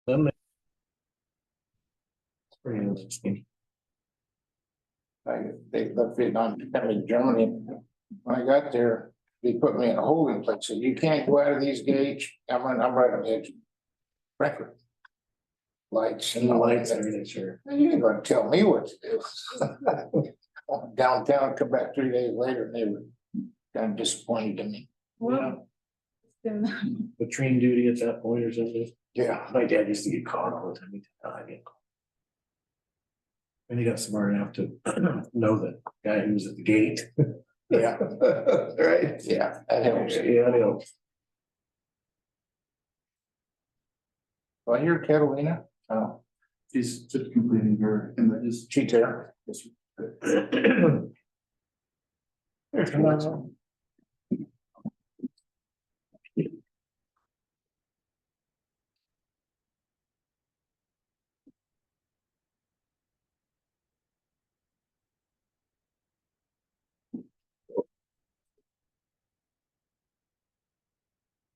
Them. They left it on Germany. When I got there, they put me in a holding place. Said, you can't go out of these gates. I'm right on the edge. Frankfurt. Lights and Lights, and everything, sure. you ain't gonna tell me what to do. Downtown, come back 3 days later, and they were kind of disappointed in me. Yeah. The train duty at that point or something. Yeah. My dad used to get caught all the time. He did not get caught. And he got smart enough to know the guy who was at the gate. Yeah. Right, yeah, that helps. Yeah, I know. Well, you're Catalina, oh, She's just completing her images. cheat there.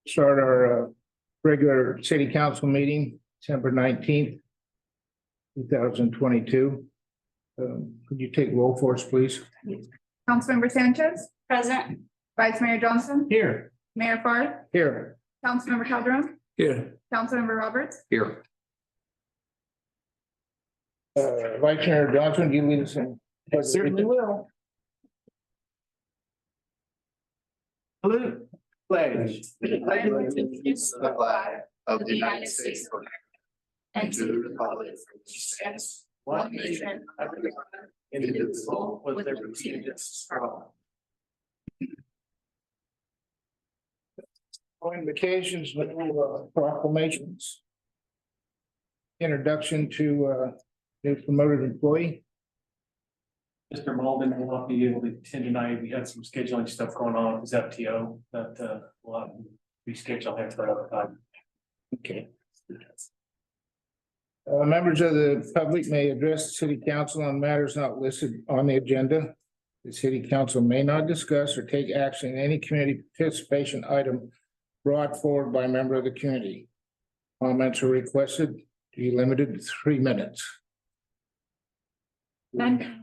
Start our regular city council meeting, December 19th, 2022. Could you take roll for us, please? Councilmember Sanchez, Present. Vice Mayor Johnson, Here. Mayor Farr, Here. Councilmember Calderon, Here. Councilmember Roberts, Here. Vice Mayor Johnson, do you lead us in? Certainly will. Hello. Pledge. I allegiance to the flag of the United States of America and to the republic for which it stands, one nation, under God, indivisible, with liberty and justice for all. Invocations, proclamations. Introduction to new promoted employee. Mr. Malden will not be able to attend tonight. We had some scheduling stuff going on with his FTO that we'll have to reschedule him for another time. Okay. Members of the public may address the city council on matters not listed on the agenda. The city council may not discuss or take action in any community participation item brought forward by a member of the community. Comments are requested to be limited to 3 minutes. none,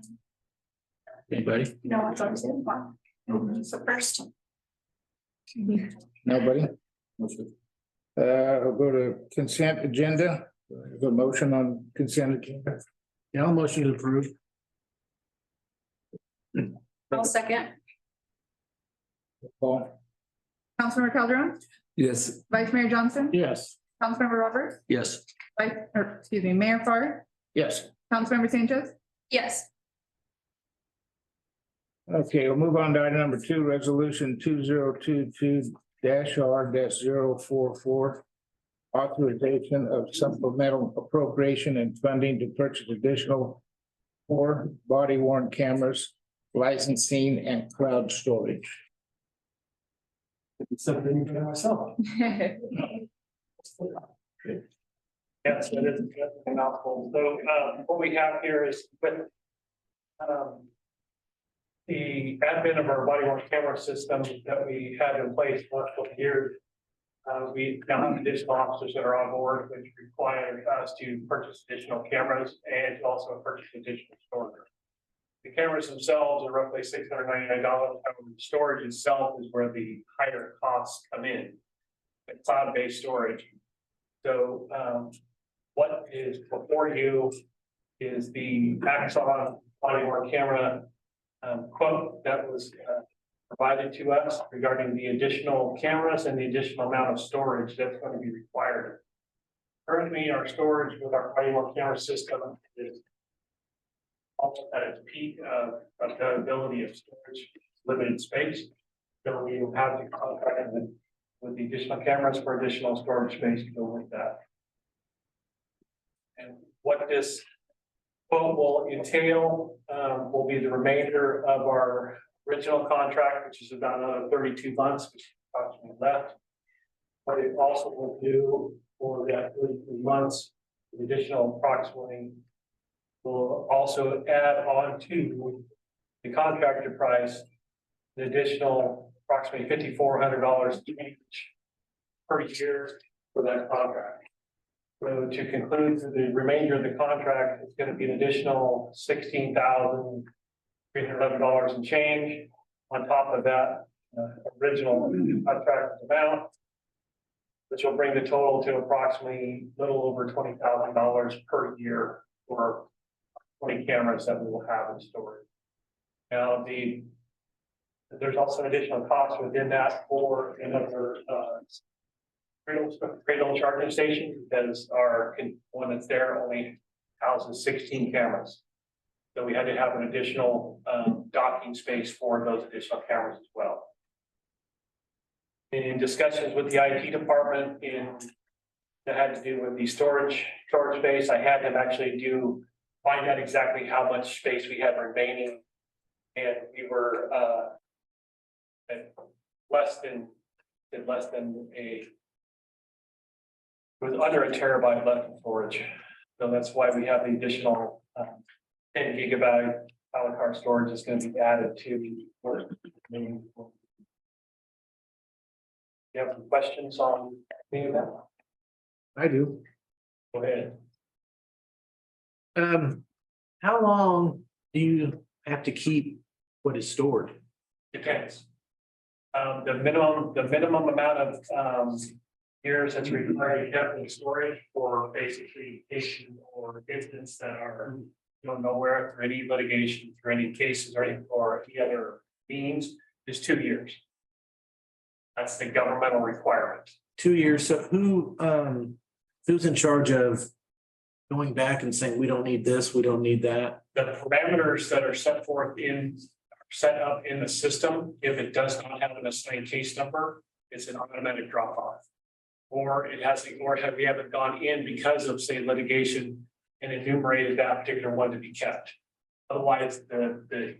Anybody? No one's on Zoom. So first, Nobody? I'll go to consent agenda. The motion on consent agenda. Yeah, I'll motion to approve. I'll second. Paul? Councilmember Calderon, Yes. Vice Mayor Johnson, Yes. Councilmember Roberts, Yes. Mayor Farr, Yes. Councilmember Sanchez, Yes. Okay, we'll move on to item number 2, resolution 2022-R-044. Authorization of supplemental appropriation and funding to purchase additional 4 body worn cameras, licensing and cloud storage. Something for myself. Yes, it is a mouthful. So what we have here is with the advent of our body worn camera system that we had in place for a couple of years. We now have additional officers that are on board, which require us to purchase additional cameras and to also purchase additional storage. The cameras themselves are roughly $699. However, the storage itself is where the higher costs come in, the cloud-based storage. So what is before you is the Axon body worn camera quote that was provided to us regarding the additional cameras and the additional amount of storage that's going to be required. Currently, our storage with our body worn camera system is almost at its peak of availability of storage, limited space. So we will have to contract with the additional cameras for additional storage space to go with that. And what this quote will entail will be the remainder of our original contract, which is about another 32 months, which is approximately left. What it also will do for that 32 months, the additional approximately will also add on to the contractor price, the additional approximately $5,400 each per year for that contract. So to conclude, the remainder of the contract is going to be an additional $16,311 and change on top of that original contract amount, which will bring the total to approximately little over $20,000 per year for 20 cameras that we will have in storage. Now, there's also additional costs within that for another cradle charging station, because our one that's there only houses 16 cameras. So we had to have an additional docking space for those additional cameras as well. In discussions with the IT department that had to do with the storage space, I had them actually find out exactly how much space we had remaining. And we were at less than it was under a terabyte left in storage. So that's why we have the additional 10 gigabyte a la carte storage is going to be added to the. You have some questions on any of that? I do. Go ahead. How long do you have to keep what is stored? Depends. The minimum amount of years that's required to have in storage for basically issue or incidents that are nowhere through any litigation, through any cases or any other means is 2 years. That's the governmental requirement. 2 years. So who's in charge of going back and saying, we don't need this, we don't need that? The parameters that are set up in the system, if it does not have an assigned case number, it's an automatic drop off. Or we haven't gone in because of, say, litigation and enumerated that particular one to be kept. Otherwise, the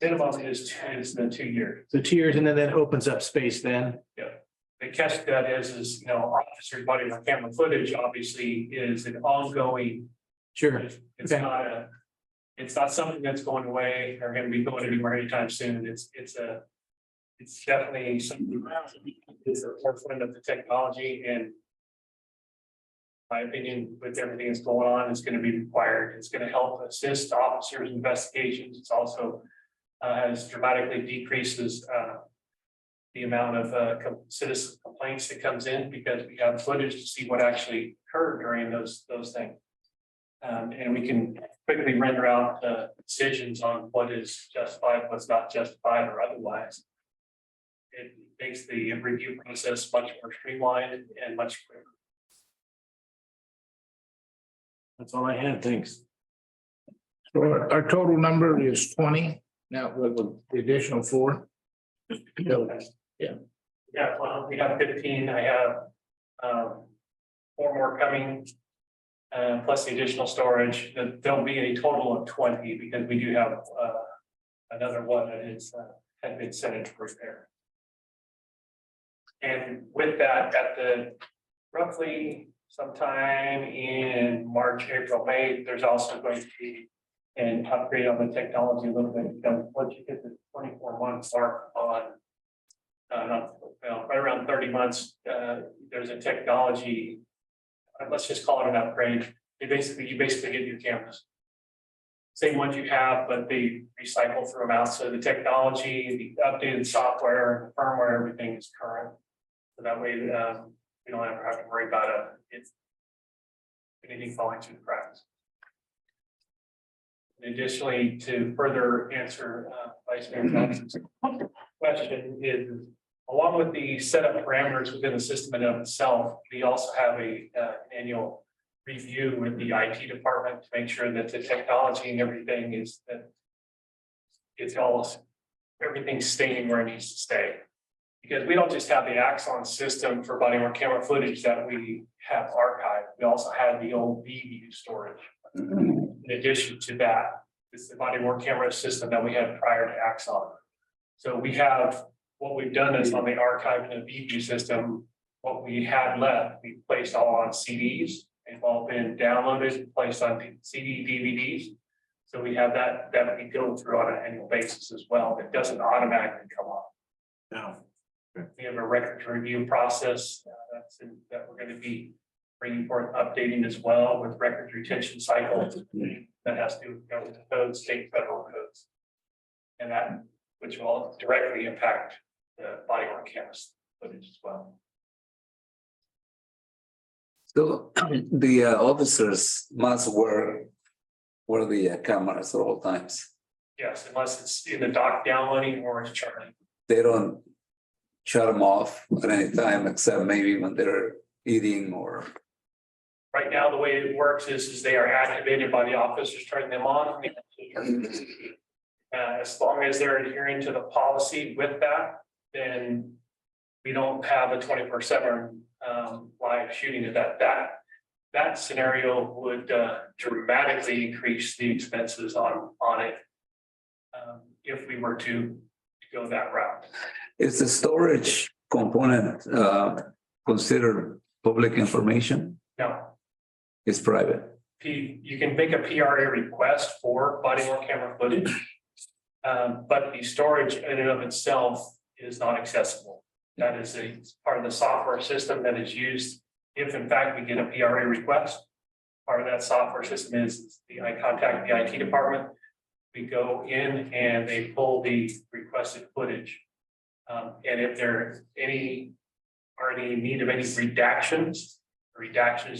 minimum is the 2 years. So 2 years, and then that opens up space then? Yeah. The catch to that is officers' body on camera footage obviously is an ongoing. Sure. It's Okay. it's not something that's going away or going to be going anywhere anytime soon. It's definitely something is the forefront of the technology, and my opinion, with everything that's going on, is going to be required. It's going to help assist officers' investigations. It's also has dramatically decreases the amount of citizen complaints that comes in, because we have footage to see what actually occurred during those things. And we can quickly render out decisions on what is justified, what's not justified, or otherwise. It makes the review process much more streamlined and much quicker. That's all I had. Thanks. So our total number is 20, now with the additional 4. Yeah, well, we have 15. I have 4 more coming, plus the additional storage. There'll be a total of 20, because we do have another one that is had been sent into repair. And with that, at the roughly sometime in March, April, May, there's also going to be an upgrade on the technology a little bit, because once you get the 24-month mark on right around 30 months, there's a technology, let's just call it an upgrade. You basically get new cameras. Same ones you have, but they recycle through them out. So the technology, the updated software, the firmware, everything is current. So that way we don't ever have to worry about anything falling through the cracks. And additionally, to further answer Vice Mayor Johnson's question is, along with the setup parameters within the system in and of itself, we also have an annual review with the IT department to make sure that the technology and everything is that everything's staying where it needs to stay. Because we don't just have the Axon system for body worn camera footage that we have archived. We also have the old VView storage. In addition to that, it's the body worn camera system that we had prior to Axon. So we have, what we've done is on the archive and the VView system, what we had left, we placed all on CDs. They've all been downloaded and placed on CD DVDs. So we have that we go through on an annual basis as well. It doesn't automatically come off. No. We have a record review process that we're going to be bringing forth updating as well with record retention cycles. That has to do with government codes, state, federal codes. And that, which will directly impact the body worn camera footage as well. So the officers must wear the cameras at all times. Yes, unless it's in the dock downloading or it's charging. They don't shut them off at any time except maybe when they're eating or. Right now, the way it works is they are activated by the officers, turning them on. As long as they're adhering to the policy with that, then we don't have a 24/7 live shooting of that scenario would dramatically increase the expenses on it. If we were to go that route. Is the storage component considered public information? No, It's private. you can make a PRA request for body worn camera footage. But the storage in and of itself is not accessible. That is a part of the software system that is used. If in fact we get a PRA request, part of that software system is I contact the IT department. We go in and they pull the requested footage. And if there are any need of any redactions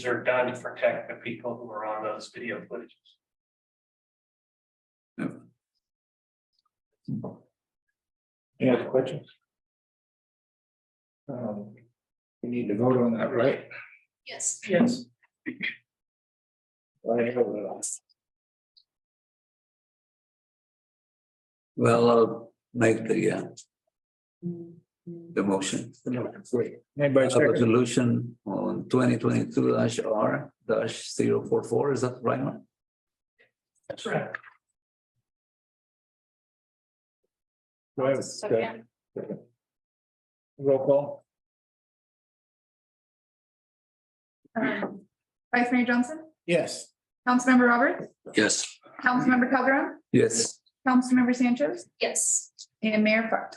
are done to protect the people who are on those video footages. Any other questions? We need to vote on that, right? Yes. Yes. Well, I'll make the motion. Great. Anybody second? Resolution on 2022-R-044, is that the right one? That's right. Do I have a second? Roll call? Vice Mayor Johnson, Yes. Councilmember Roberts, Yes. Councilmember Calderon, Yes. Councilmember Sanchez, Yes. and Mayor Park.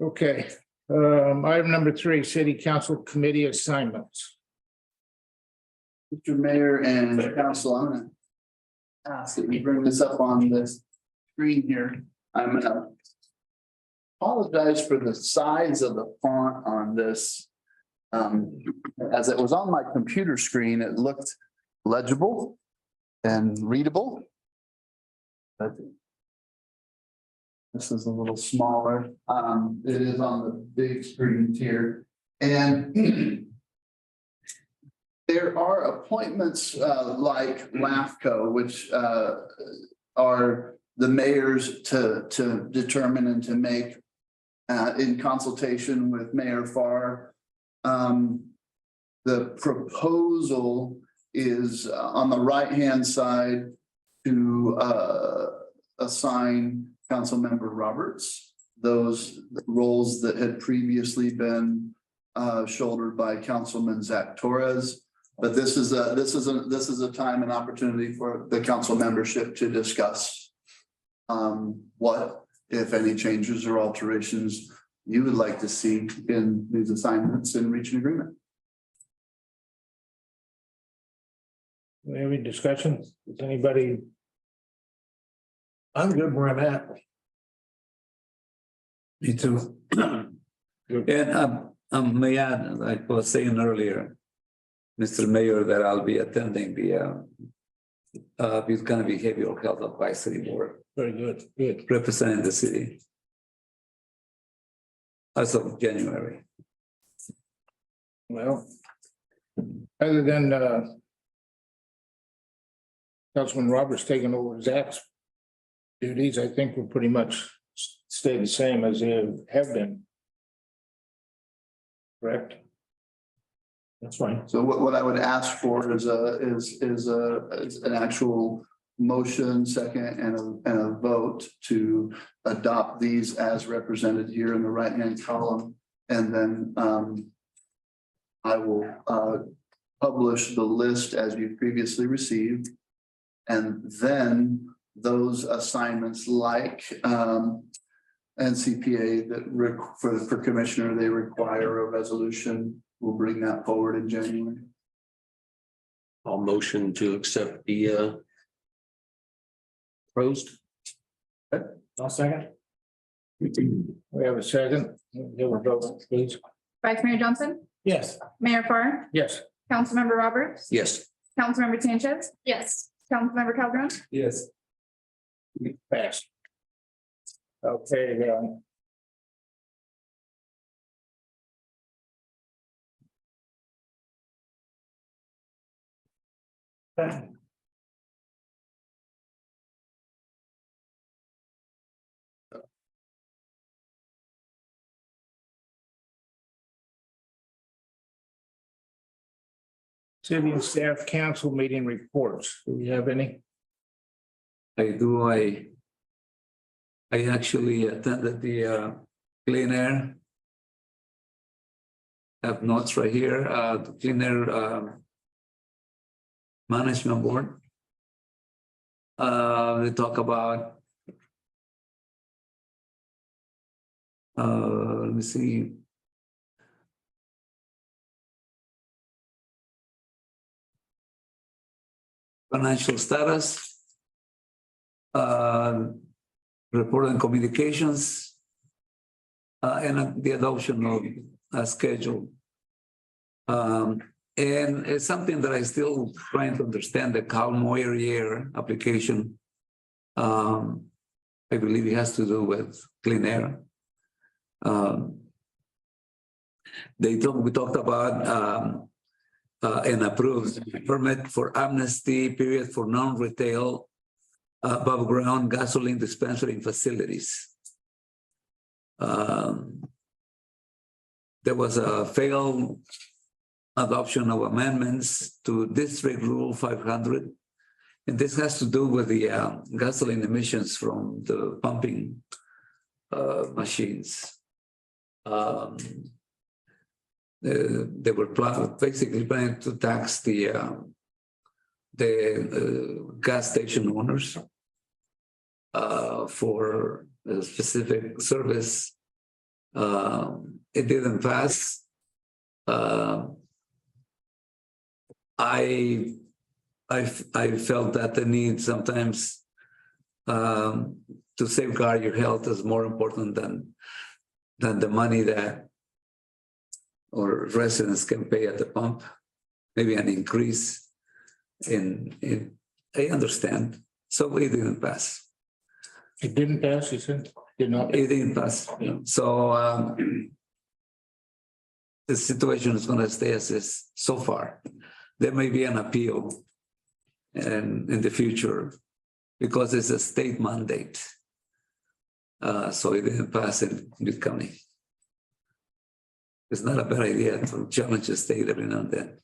Okay, item number 3, city council committee assignments. Mr. Mayor and Council, I'm gonna ask that we bring this up on this screen here. I'm gonna apologize for the size of the font on this. As it was on my computer screen, it looked legible and readable. But this is a little smaller. It is on the big screen here. And there are appointments like LAFCO, which are the mayor's to determine and to make in consultation with Mayor Farr. The proposal is on the right-hand side to assign Councilmember Roberts those roles that had previously been shouldered by Councilman Zach Torres. But this is a time and opportunity for the council membership to discuss what, if any, changes or alterations you would like to see in these assignments and reach an agreement. Any discussion? Does anybody? I'm good where I'm at. Me too. And may add, like I was saying earlier, Mr. Mayor, that I'll be attending the Buchanan Behavioral Health Advisory Board, Very good, good. representing the city as of January. Well, other than Councilman Roberts taking over Zach's duties, I think we'll pretty much stay the same as they have been. Correct? That's fine. So what I would ask for is an actual motion, second, and a vote to adopt these as represented here in the right-hand column. And then I will publish the list as you previously received. And then those assignments like And CPA for commissioner, they require a resolution. We'll bring that forward in January. I'll motion to accept the proposed. I'll second. We have a second. Give a vote, please. Vice Mayor Johnson, Yes. Mayor Farr, Yes. Councilmember Roberts, Yes. Councilmember Sanchez. Yes. Councilmember Calderon, Yes. Passed. Okay, city and staff council meeting reports. Do we have any? I do. I actually attended the clean air. I have notes right here. The clean air management board. They talk about. Let me see. Financial status. Report on communications. And the adoption of a schedule. And it's something that I still trying to understand, the calm Moyer year application. I believe it has to do with clean air. We talked about an approved permit for amnesty period for non-retail above ground gasoline dispensing facilities. There was a failed adoption of amendments to District Rule 500. And this has to do with the gasoline emissions from the pumping machines. They were basically planning to tax the gas station owners for a specific service. It didn't pass. I felt that the need sometimes to safeguard your health is more important than the money that or residents can pay at the pump. Maybe an increase in I understand. So it didn't pass. It didn't pass, you said? Did not? It didn't pass. So the situation is going to stay as is so far. There may be an appeal in the future because it's a state mandate. So it didn't pass in Butte County. It's not a bad idea to challenge the state every now and then.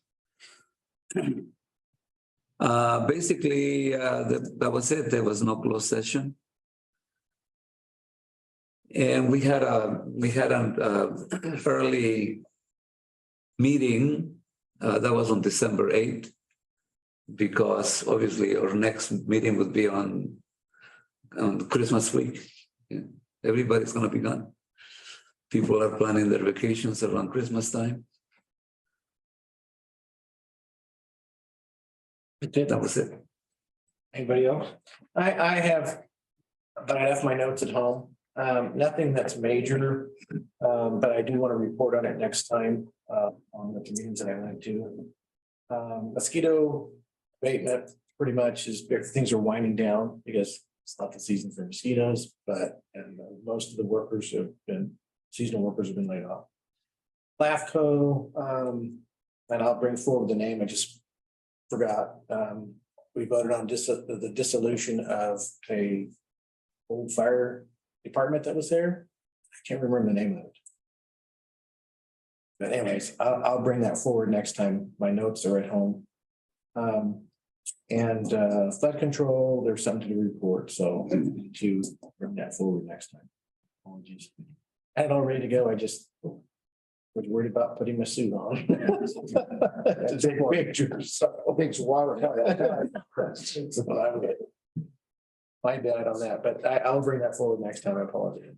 Basically, that was it. There was no closed session. And we had an early meeting that was on December 8th, because obviously our next meeting would be on Christmas week. Everybody's going to be gone. People are planning their vacations around Christmas time. That was it. Anybody else? I have, but I have my notes at home. Nothing that's major, but I do want to report on it next time on the meetings that I went to. Mosquito abatement pretty much is, things are winding down because it's not the season for mosquitoes, but most of the workers have been, seasonal workers have been laid off. LAFCO, and I'll bring forward the name, I just forgot. We voted on the dissolution of a old fire department that was there. I can't remember the name of it. But anyways, I'll bring that forward next time. My notes are at home. And flood control, there's something to report, so I need to bring that forward next time. Apologies. I had it all ready to go. I just was worried about putting my suit on. To take pictures. So Big water. my bad on that, but I'll bring that forward next time. I apologize.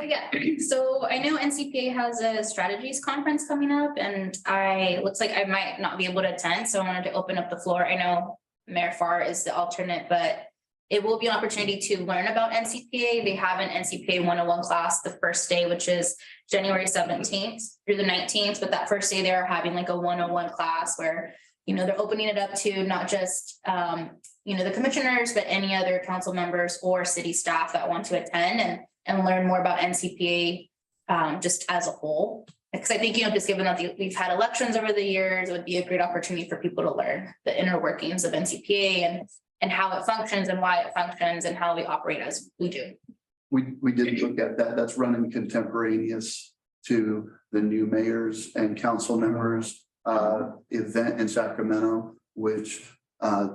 Yeah, so I know NCPA has a strategies conference coming up and looks like I might not be able to attend, so I wanted to open up the floor. I know Mayor Farr is the alternate, but it will be an opportunity to learn about NCPA. They have an NCPA 101 class the first day, which is January 17th through the 19th. But that first day they're having like a 101 class where, they're opening it up to not just, the commissioners, but any other council members or city staff that want to attend and learn more about NCPA just as a whole. Because I think, just given that we've had elections over the years, it would be a great opportunity for people to learn the inner workings of NCPA and how it functions and why it functions and how we operate as we do. We did look at that. That's running contemporaneous to the new mayors and council members event in Sacramento, which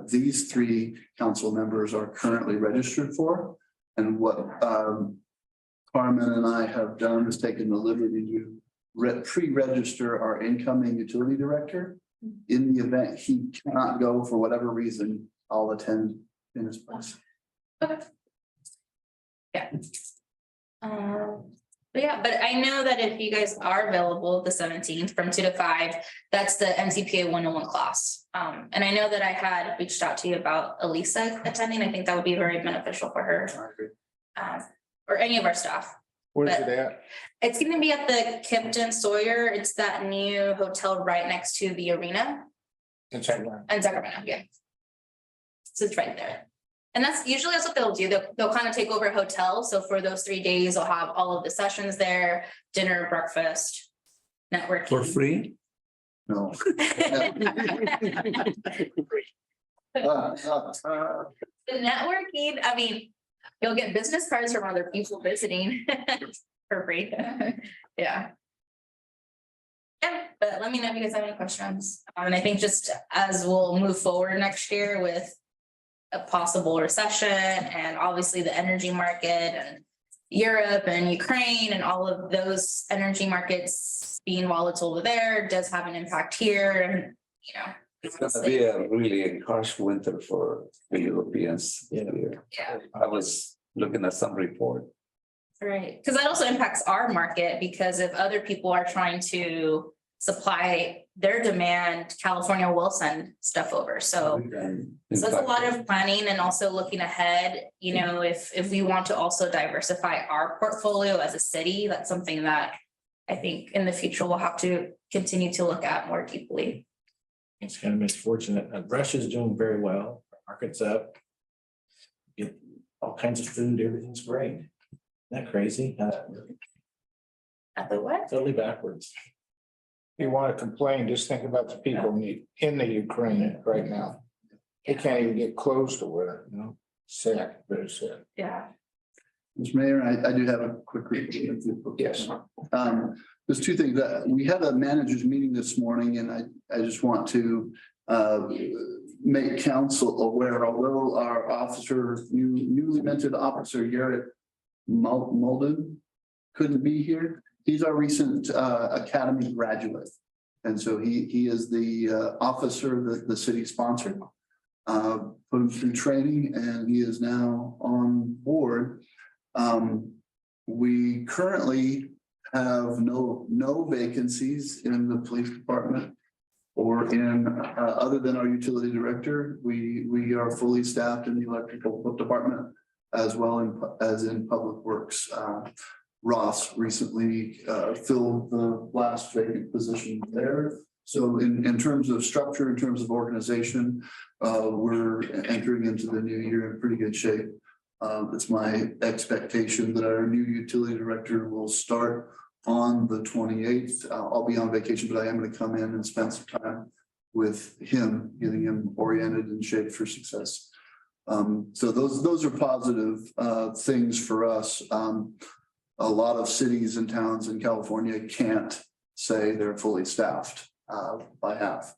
these 3 council members are currently registered for. And what Carmen and I have done is taken the liberty to pre-register our incoming utility director. In the event he cannot go for whatever reason, I'll attend in his place. Okay. Yeah. But I know that if you guys are available the 17th from 2 to 5, that's the NCPA 101 class. And I know that I had reached out to you about Elisa attending. I think that would be very beneficial for her. Or any of our staff. Where's it at? It's going to be at the Kempton Sawyer. It's that new hotel right next to the arena. In Sacramento. In Sacramento, yeah. So it's right there. And that's what they'll do. They'll kind of take over a hotel. So for those 3 days, they'll have all of the sessions there, dinner, breakfast, networking. For free? No. The networking, I mean, you'll get business cards from other people visiting for free. Yeah. Yeah, but let me know if you guys have any questions. And I think just as we'll move forward next year with a possible recession and obviously the energy market and Europe and Ukraine and all of those energy markets being volatile over there does have an impact here. And, It's gonna be a really harsh winter for the Europeans. Yeah. I was looking at some report. Right, because that also impacts our market, because if other people are trying to supply their demand, California will send stuff over. So that's a lot of planning and also looking ahead. If we want to also diversify our portfolio as a city, that's something that I think in the future we'll have to continue to look at more deeply. It's kind of misfortunate. Russia's doing very well. Market's up. Get all kinds of food. Everything's great. Isn't that crazy? At the what? Totally backwards. If you want to complain, just think about the people in the Ukraine right now. They can't even get clothes to wear, Sad, very sad. Yeah. Mr. Mayor, I do have a quick report. Yes. There's 2 things that we had a managers meeting this morning, and I just want to make council aware, although our newly minted officer Garrett Mulden couldn't be here. He's our recent academy graduate. And so he is the officer that the city sponsored, put him through training, and he is now on board. We currently have no vacancies in the police department or in other than our utility director. We are fully staffed in the electrical department as well as in public works. Ross recently filled the last vacant position there. So in terms of structure, in terms of organization, we're entering into the new year in pretty good shape. It's my expectation that our new utility director will start on the 28th. I'll be on vacation, but I am going to come in and spend some time with him, getting him oriented and shaped for success. So those are positive things for us. A lot of cities and towns in California can't say they're fully staffed by half.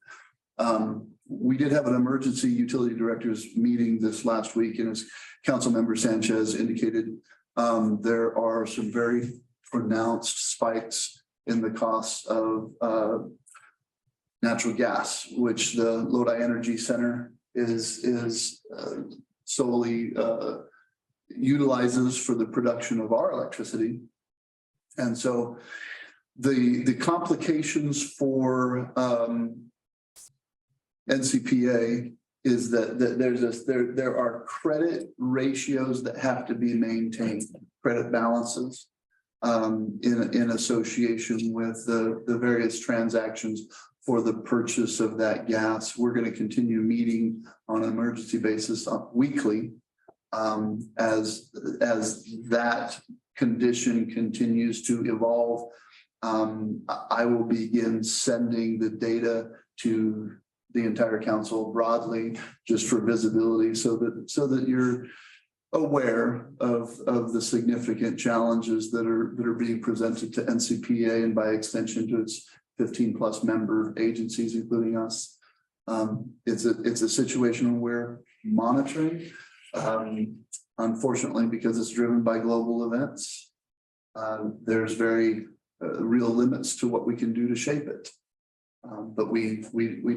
We did have an emergency utility directors meeting this last week, and as Councilmember Sanchez indicated, there are some very pronounced spikes in the cost of natural gas, which the Lodi Energy Center is solely utilizes for the production of our electricity. And so the complications for NCPA is that there are credit ratios that have to be maintained, credit balances in association with the various transactions for the purchase of that gas. We're going to continue meeting on an emergency basis weekly as that condition continues to evolve. I will begin sending the data to the entire council broadly, just for visibility, so that you're aware of the significant challenges that are being presented to NCPA and by extension to its 15+ member agencies, including us. It's a situation we're monitoring. Unfortunately, because it's driven by global events, there's very real limits to what we can do to shape it. But we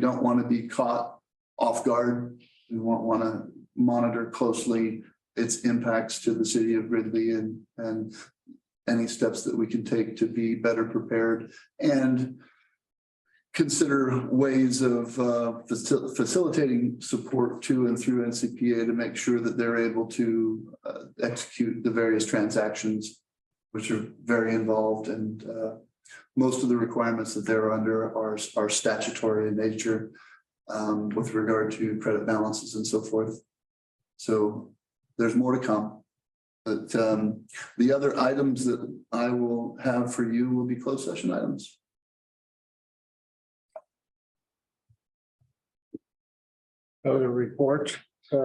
don't want to be caught off guard. We want to monitor closely its impacts to the city of Gridley and any steps that we can take to be better prepared and consider ways of facilitating support to and through NCPA to make sure that they're able to execute the various transactions, which are very involved, and most of the requirements that they're under are statutory in nature with regard to credit balances and so forth. So there's more to come. But the other items that I will have for you will be closed session items. Other reports. We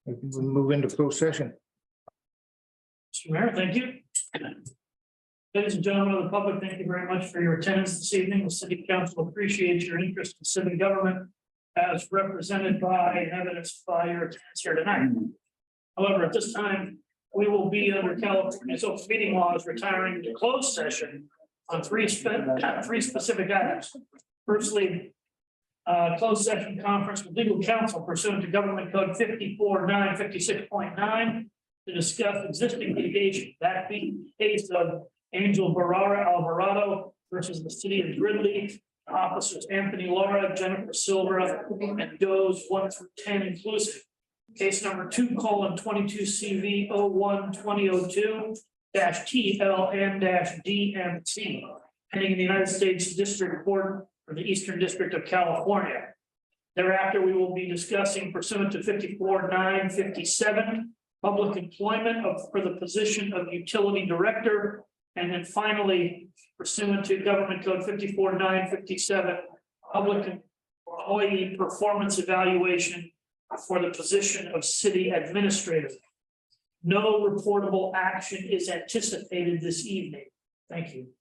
can move into closed session. Mr. Mayor, thank you. Ladies and gentlemen of the public, thank you very much for your attendance this evening. The city council appreciates your interest in civic government as represented by and evidenced by your attendance here tonight. However, at this time, we will be under California's open meeting laws retiring to closed session on three specific items. Firstly, closed session conference with legal counsel pursuant to Government Code 54.956.9 to discuss existing litigation, that being the case of Angel Barrera Alvarado versus the city of Gridley, officers Anthony Laura, Jennifer Silva, and Doe's 1 through 10 inclusive. Case number 2:22 CV 01-2002-TLN-DMT, pending in the United States District Court for the Eastern District of California. Thereafter, we will be discussing pursuant to 54.957, public employment for the position of utility director. And then finally, pursuant to Government Code 54.957, public employee performance evaluation for the position of city administrator. No reportable action is anticipated this evening. Thank you.